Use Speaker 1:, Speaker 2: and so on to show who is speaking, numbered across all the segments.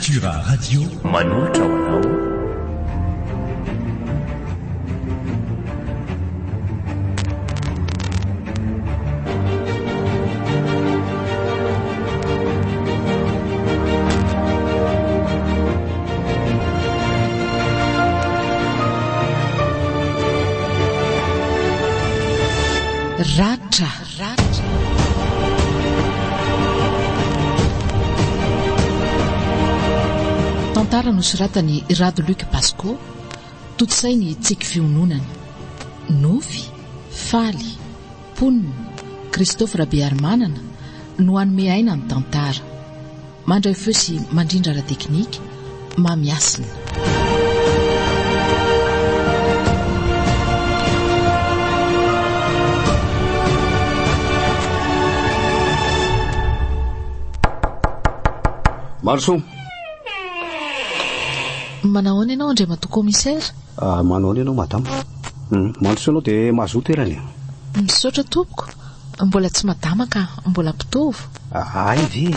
Speaker 1: Cultura Radio
Speaker 2: manolotra ho anao.
Speaker 3: Ratra. Tantara nosoratany Rado Luc Pasco, totosay ny tsiky fiononana. Nofy, faly, ponina, Christophe Rabearmanana no hanome aina amin'ny tantara. Mandray feo sy mandrindra ara teknika, mamiasina.
Speaker 4: Marso.
Speaker 3: Manao any ianao André Mato commissaire?
Speaker 4: Manao any ianao madame. Marso ianao dia mahazo toerany.
Speaker 3: Misaotra tompoko. Mbola tsy madama ka mbola mpitovo.
Speaker 4: Ay ve.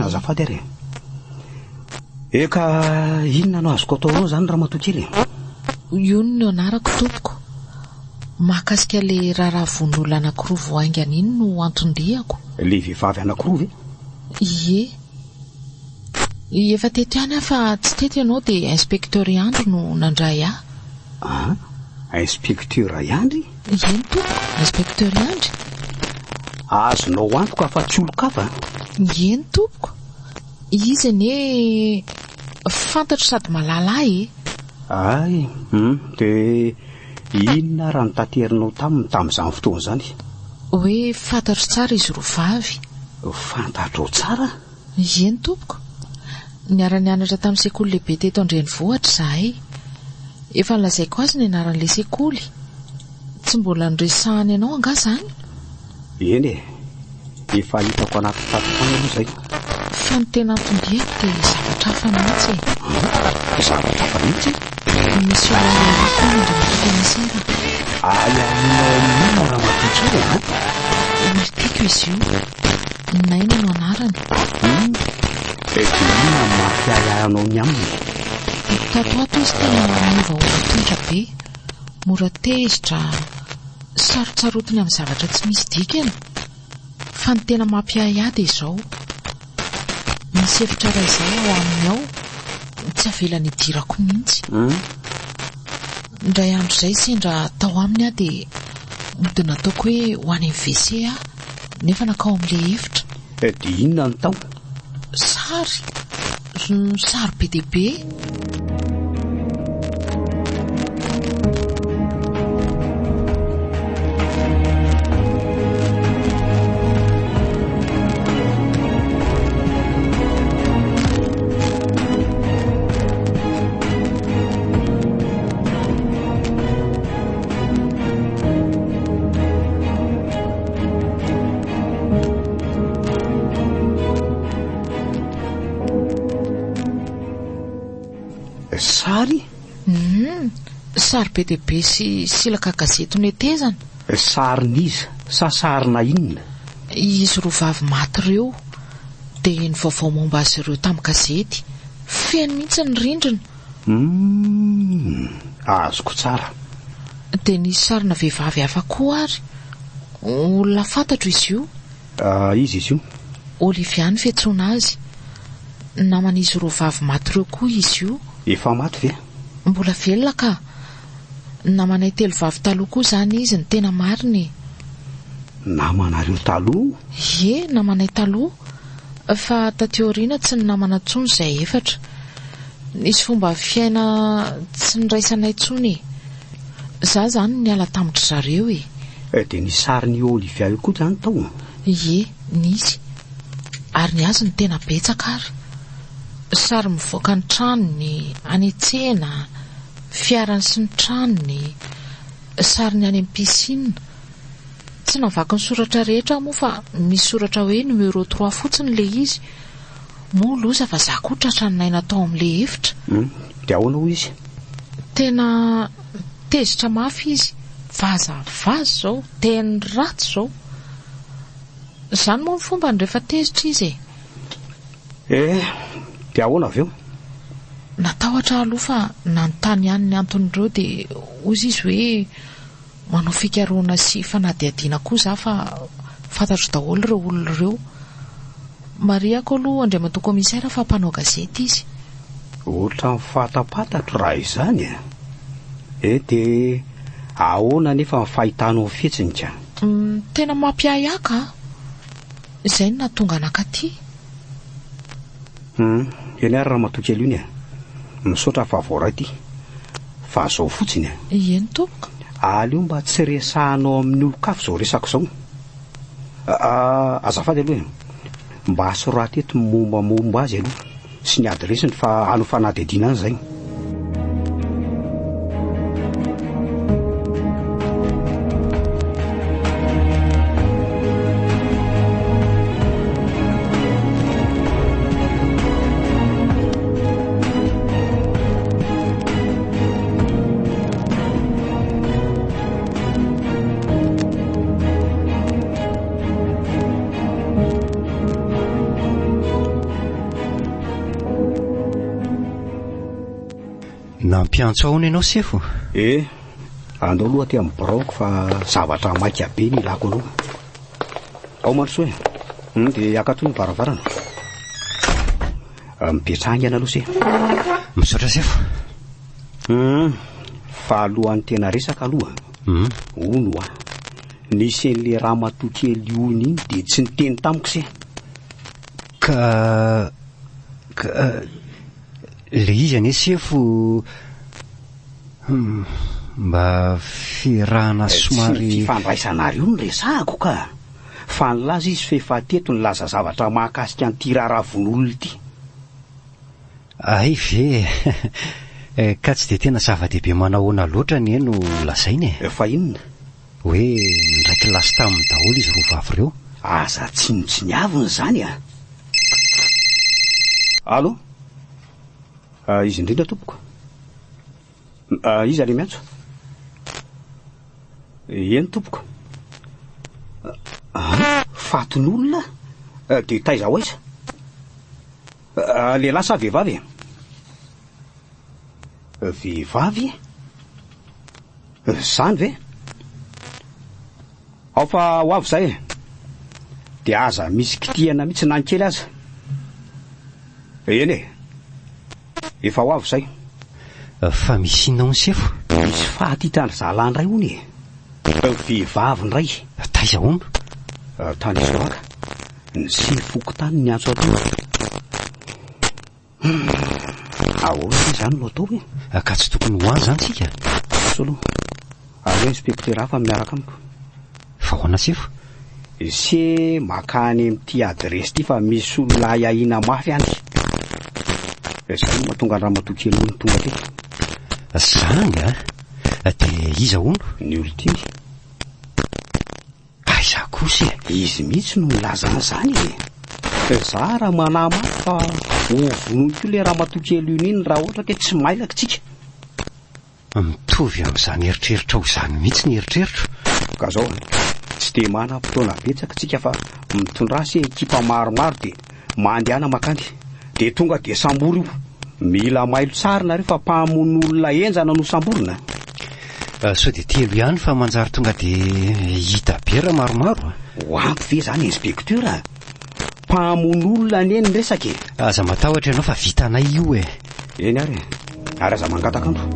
Speaker 4: Azafady ary. Eka inona no azoko atao zany raha matokely?
Speaker 3: Io no anarako tompoko. Mahakasika le raharaha von'olona anankiroa voaingana iny no antondriako.
Speaker 4: Le vehivavy anankiroa ve?
Speaker 3: Ie. Efa teto ihany fa tsy teto ianao dia inspecteur Iandro no nandray ahy.
Speaker 4: Inspecteur Iandry?
Speaker 3: Eny tompoko, inspecteur Iandry.
Speaker 4: Azonao antoka fa tsy olo-kafa?
Speaker 3: Eny tompoko. Izy anie fantatro sady malala e.
Speaker 4: Ay, dia inona raha notanterinao tamin'izany fotoana zany?
Speaker 3: Hoe fantatro tsara izy roa vavy.
Speaker 4: Fantatro tsara?
Speaker 3: Eny tompoko. Niara-nianatra tamin'ny sekoly lehibe teto Andrenivohitra zahay. Efa nolazaiko azy ny anaran'ilay sekoly. Tsy mbola niresahany ianao anga zany?
Speaker 4: Eny e, efa hitako anaty tatapana aloha izay.
Speaker 3: Fa ny tena antondriako dia zavatra hafa mihitsy e.
Speaker 4: Zavatra hafa mihitsy?
Speaker 3: Misy olona koa André Mato commissaire.
Speaker 4: Ay aminao raha matotra eo
Speaker 3: Olona tiako izy io. Naina no anarany.
Speaker 4: Inona mampiayanao ny aminy?
Speaker 3: Tatoato izy tena maniva ovatontra be, mora tezitra, sarotsarotiny amin'ny zavatra tsy misy dikany. Fa ny tena mampiayady izao. Misy hevitra raha izay ao aminy ao, tsy avelany idirako mihitsy. Ndray andro izay sendra tao aminy aho dia mody nataoko hoe ho any amin'ny WC aho, nefa nakao amin'ilay hevitra.
Speaker 4: Dia inona ny tao?
Speaker 3: Sary be dia be.
Speaker 4: Sary?
Speaker 3: Sary be dia be sy silaka gazety noetezana.
Speaker 4: Sariniza sa sarina inona?
Speaker 3: Izy roa vavy maty ireo dia ny vaovao momba azy ireo tamin'ny gazety. Feno mihitsy ny rindrina.
Speaker 4: Azoko tsara.
Speaker 3: Dia nisy sarina vehivavy hafa koa ary. Olona fantatro izy io.
Speaker 4: Izy io?
Speaker 3: Olivia ny fiantsoana azy. Naman'izy roa vavy maty ireo koa izy io.
Speaker 4: Efa maty ve?
Speaker 3: Mbola velona ka. Namanay telo vavy taloha koa zany izy ny tena mariny.
Speaker 4: Namanareo taloha?
Speaker 3: Ie, namanay taloha. Fa taty aoriana tsy ny namana intsony izay efatra. Nisy fomba fiaina tsy niraisanay intsony. Za zany niala tamitra zareo e.
Speaker 4: Dia ny sarin'ny Olivia io koa zany tao?
Speaker 3: Ie, nisy. Ary ny azy ny tena betsaka ary. Sary mivoaka ny tranony, any tsena, fiarany sy ny tranony, sary ny any amin'ny piscine. Tsy navaky ny soratra rehetra moa fa misy soratra hoe numéro 3 fotsiny le izy. Moa loza fa za koa tratra ny naina tao amin'le efitra.
Speaker 4: Dia ahoana ho izy?
Speaker 3: Tena tezitra mafy izy. Vaza zao, teny ratsy zao. Zany moa ny fomba ny rehefa tezitra izy e.
Speaker 4: Dia ahoana avy eo?
Speaker 3: natahotra aloha fa nanontany ihany ny anton'ireo dia ozy izy hoe manao fikaroana sy fanadihadiana koa za fa fantatro daholo ireo olona ireo. Mariako aloha andriamatoa komisaira fa mpanao gazety izy.
Speaker 4: Ohatra mifatapatatro raha izany dia ahoana nefa fahitanao fihetsiny ka?
Speaker 3: Tena mampiayaka izay no nahatonga anakaty.
Speaker 4: Eny ary raha matokely iny misaotra fa voaray ty fa zao fotsiny
Speaker 3: eny tompoko.
Speaker 4: aleo mba tsy resahanao amin'ny olon-kafo zao resako zao. Azafady aloha mba asorata eto mombamomba azy aloha sy ny adresiny fa hanao fanadihadiana any zay.
Speaker 1: Nampiantsoana ianao sefo?
Speaker 4: Andao aloha aty amin'ny braoko fa zavatra maika be ny ilako aloha. Ao mandrosoa dia akato ny varavarana. Mipetrahangana aloha se.
Speaker 1: Misaotra sefo.
Speaker 4: Fa alohan'ny tena resaka aloha. Ono nisy an'le raha matokely ony iny dia tsy niteny tamiko se.
Speaker 1: Ka le izy ane sefo mba firahana somary
Speaker 4: tsy fandraisanareo ny resahako ka fa nilaza izy fefateto nilaza zavatra mahakasika an'ity raravon'olona ity.
Speaker 1: Ay ve ka tsy de tena zava-dehibe manahoana loatra ny eno lazainy
Speaker 4: fa inona
Speaker 1: hoe ndraiky lasa tamin'ny daholo izy roa vavy reo.
Speaker 4: Aza tsy niaviny zany Allo? Izy indrindra tompoko. Izy ale miantso. Eny tompoko. Fatin'olona dia taiza ho aiza? Lehilahy sa vehivavy? Vehivavy? Zany ve? Ao fa ho avy zay dia aza misy kitihana mihitsy nankely aza. Eny efa ho avy zay.
Speaker 1: Fa misy inona sefo?
Speaker 4: Misy fahatitany zalahandray hony vehivavy ndray.
Speaker 1: Taiza hono?
Speaker 4: Tany Soraka ny sifoko tany ny antso atao. Ahoana zany no atao
Speaker 1: ka tsy tokony ho any zany tsika.
Speaker 4: Solo ary inspektera hafa miaraka amiko.
Speaker 1: Fa hoana sefo?
Speaker 4: Se makany amin'ity adresy ity fa misy olona iahina mafy any. Zany mahatonga ny raha matokely ony tonga teto.
Speaker 1: Zany dia iza hono?
Speaker 4: Ny olotiny.
Speaker 1: Aiza kosa
Speaker 4: izy mihitsy no milaza an'izany. Za raha manahy mafy fa hovonoy koa le raha matokely iny raha ohatra ke tsy mailaka tsika.
Speaker 1: Mitovy amin'izany eritreritra ho izany mihitsy ny eritreritro.
Speaker 4: Ka zao tsy dia manam-potoana betsaka tsika fa mitondrasy ekipa maromaro dia mandehana makany dia tonga dia sambory io. Mila mailo tsara nareo fa mpahamon'olona enjana no samborina.
Speaker 1: So dia telo ihany fa manjary tonga dia hita bera maromaro.
Speaker 4: Ampy ve zany inspektera? Mpahamon'olona ny eny resaka.
Speaker 1: Aza matahotra ianao fa vitanay io
Speaker 4: Eny ary aza mangataka andro.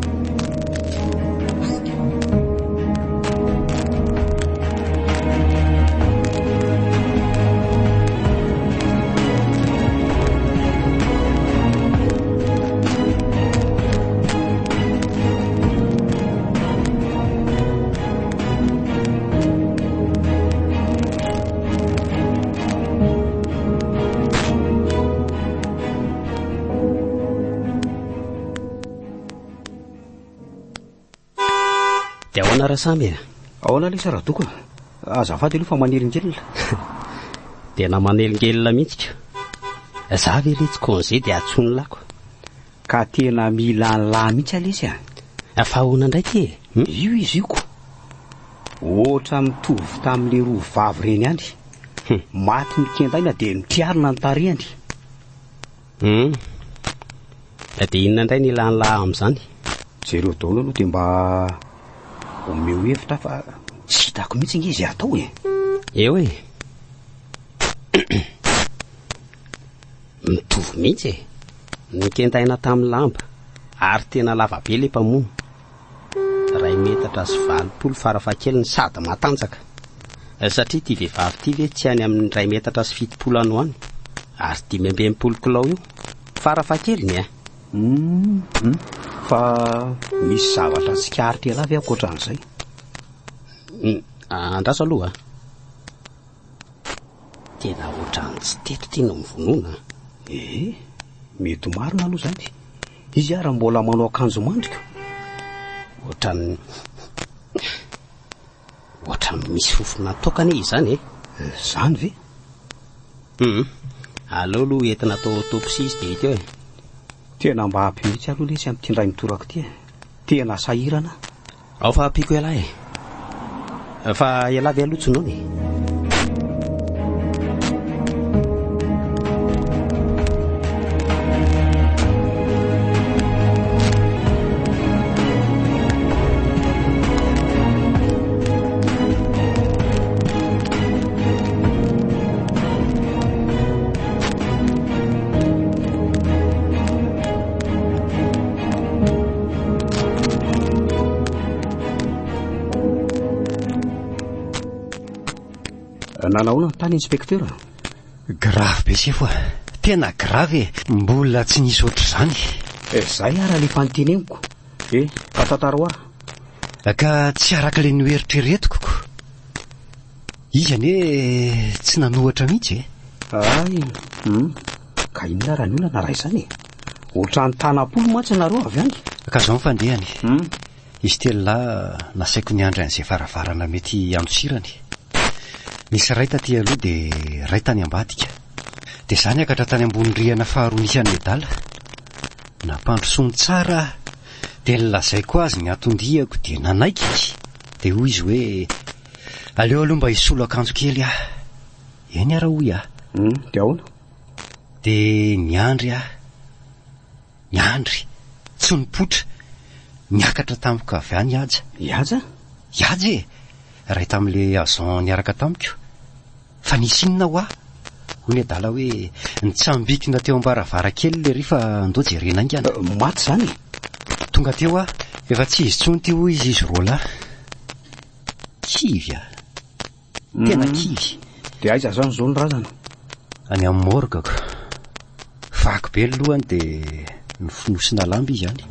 Speaker 4: Samby ahoana le sara doko azafady aloha fa manelingelina.
Speaker 2: Tena manelingelina mihitsy ka za ve le tsy congé dia atsony lako
Speaker 4: ka tena mila lahy mihitsy alesy
Speaker 2: fa ahoana ndraiky
Speaker 4: io izy io ko ohatra mitovy tamin'le roa vavy reny any. Maty ny kendaina dia mitiarina ny tarehany.
Speaker 2: dia inona indray ny ilan'lahy amin'izany?
Speaker 4: jereo daolo aloha dia mba omeo hevitra fa tsy hitako mihitsy nge izy atao e.
Speaker 2: Eo e. Mitovy mihitsy e. Nikentaina tamin'ny lamba ary tena lavabe ilay mpamono. 2 metatra sy 20 farafahakeliny sady matanjaka. Satria ity vehivavy ity ve tsy any amin'ny 2 metatra sy 70 any ho any ary 520 kilao io farafahakeliny e.
Speaker 4: Fa misy zavatra tsy karitra ela avy akoatran'izay.
Speaker 2: Andraso aloha tena ohatrany tsy teto tiana mivonoana.
Speaker 4: Mety marina aloha zany. Izy ary mbola manao akanjo mandrika.
Speaker 2: Ohatrany misy fofona tokana izy zany e.
Speaker 4: Zany ve?
Speaker 2: Aleo aloha entina atao autopsie izy dia hita eo e.
Speaker 4: Tena mba ampy mihitsy aloha ilay izy amin'ny tindray mitoraka ity e. Tena sahirana.
Speaker 2: Ao fa ampiko ela e. Fa ela avy aloha tsinao e.
Speaker 4: Nanahoana ny tany inspektera?
Speaker 1: Grave be sefo a. Tena grave e. Mbola tsy nisy ohatr'izany.
Speaker 4: Zay ara le fanteneniko. Ka tantara
Speaker 1: ka tsy arak'ilay noeritreretiko. Izy ane tsy nanohatra mihitsy e.
Speaker 4: Ka inona raha ny olona na ray izany? Ohatrany tanapolo mantsy nareo avy any.
Speaker 1: Ka zao mifandehany. Izy telo nasaiko niandry an'izay varavarana mety andosirany. Nisy ray taty aloha dia ray tany ambadika. Dia izany akatra tany ambony rihana faharoa nisy any medala. Nampandrosony tsara dia nilazaiko azy ny atondihako dia nanaiky izy. Dia hoy izy hoe aleo aloha mba hisolo akanjo kely aho. Eny ara hoy aho.
Speaker 4: Dia ahoana?
Speaker 1: Dia niandry aho. Niandry. Tsy nipotra. Niakatra tamiko avy any aja.
Speaker 4: Iaja?
Speaker 1: Iaja e. Ray tamin'ilay azon niaraka tamiko. Fa nisy inona ho aho? Hoy ny adala hoe nitsambikina teo am-baravarakely le rifa andao jerena aingana.
Speaker 4: Maty zany.
Speaker 1: Tonga teo aho, efa tsy izy tsony ty hoy izy roa lahy. Kivy a. Tena kivy.
Speaker 4: Dia aiza zany zao ny razana?
Speaker 1: Any amin'ny morgako. Vaky be ny lohany dia nifonosina lamba izy any.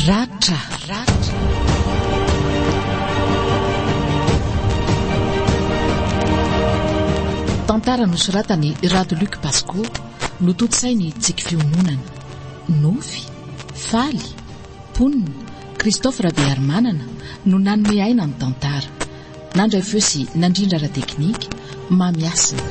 Speaker 3: Ratra. Tantara nosoratany Rado Luc Pasco, nototosainy tsiky fiononana. Nofy, faly, ponina, Christophe Rabearmanana no nanome aina ny tantara. Nandray feo sy nandrindra ara teknika, mamiasina.